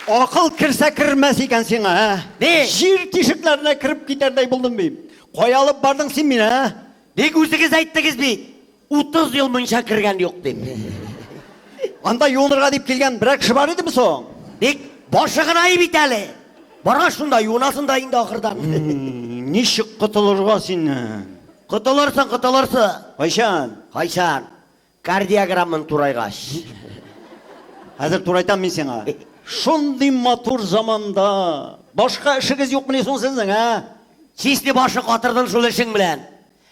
Ақыл кірсе кірмес екен сен, а? Не? Жер тешіктеріне кіріп кетердей болдым бейім. Қоялып бардың сен мен, а? Нек өзіңіз айттыңыз бей? 30 ел мұнша кірген жоқ деп. Анда юнырға деп келген бір кіші бар еді ме соң? Нек башығын айып итәлі. Барға шында юнасын дайынды ақырдан. Нешік құтылырға сен? Құтылырсы. Қайшан, Кардиограммын турайғаш. әзір турайтам мен сен, а? Шындай матур заманда башқа ішігіз жоқ міне соң сіздің, а? Честі башы қатырдың шул ішің білән.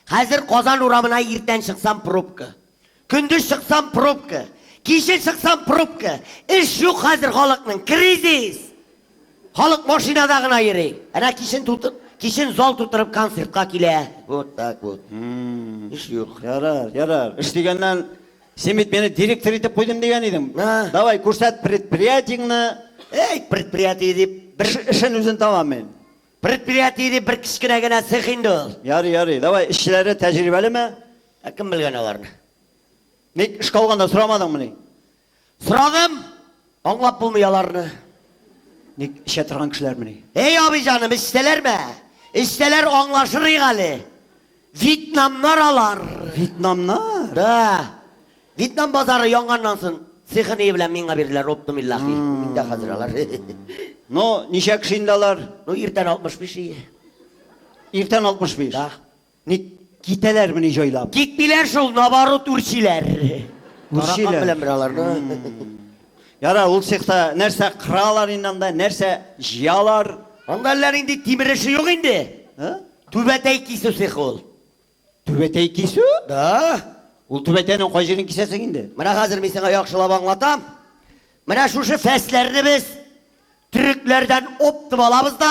Қазір Қозан урамына ертен шықсам пробка. Күндіз шықсам пробка. Кешен шықсам пробка. Іш жоқ қазір халықның. Кризис. Халық машинадағына ерей. Әна кешен зал тұтырып концертқа келе. Вот так вот. Іш жоқ. Ярар. Іш дегеннен Семет мені директор етіп қойдым деген едім. Давай, көрсәт предприятиңны. Ей, предприятие деп. Ішін өзін табам мен. Предприятие деп бір кішкене генә цех инде ул. Ярый. Давай, ішшілері тәжірибелі ме? Кім білген оларны? Нек іш қалғанда сұрамадың міне? Сұрадым, аңлап болмай аларны. Нек іше тұрған кішілер міне? Ей абижаным, іштелер ме? Іштелер аңлашыр иғалі. Вьетнамнар алар. Вьетнамнар? Да. Вьетнам базары яңғаннан сын. Цехын ей білән менға берділер, оптым иллахи. Менде қазір алар. Но, неше кішіндалар? Ертен 65 ие. Ертен 65? Да. Нек кетелер міне жойлап? Кетпелер шул, наоборот үршилер. Тараққан білән бір аларны. Яра, ол сеқта нәрсе қыралар инанда, нәрсе жиялар. Аңдалар инде тиміріші жоқ инде. Түбәтей кису сеқы ол. Түбәтей кису? Да. Ол түбәтейнің қой жерін кисесің инде? Мына қазір мен сеңа яқшылап аңлатам. Мына шушы фәсләрні біз түріклерден оптып алабыз да,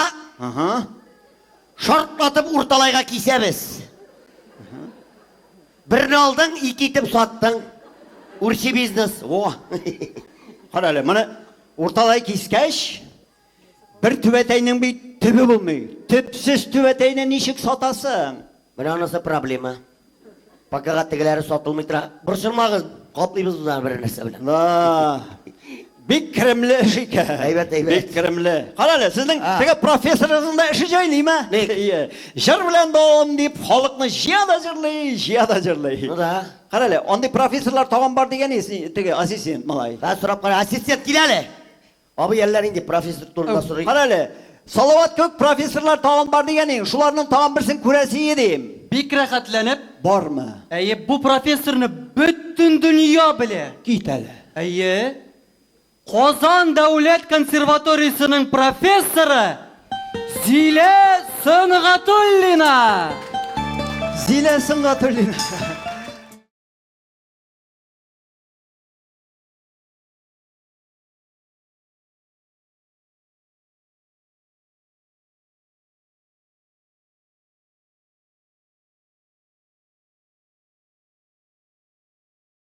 шартлатып ұрталайға кисеміз. Бірін алдың, екі етіп саттың. Үрші бизнес. Қаралы, мұны ұрталай кискәш, бір түбәтейнің бей түбі болмай. Түпсіз түбәтейні нешік сатасың? Мына анысы проблема. Пакаға тегілері сатылмай тұра. Бұршылмағыз, қаплайбыз бұзан бір нәрсе білін. Бек кірімлі ішікі. Әйбет. Бек кірімлі. Қаралы, сіздің тегі профессорыңызда іші жайлай ма? Жыр білән болым деп, халықны жияда жырлай. Қаралы, ондай профессорлар таған бар деген тегі ассистент малай. Ба сұрап қара, ассистент келәлі. Абы еллер инде профессор турында сұрай. Қаралы, Салават көк профессорлар таған бар деген шуларның таған бірсін көрәсі едім. Бик рәхәтләнеп. Бар ма? Әйе, бу профессорны бөтен дөнья белә. Кит әле. Әйе. Қозан дәүләт консерваториясының профессоры Зилә Сөнгатуллина. Зилә Сөнгатуллина.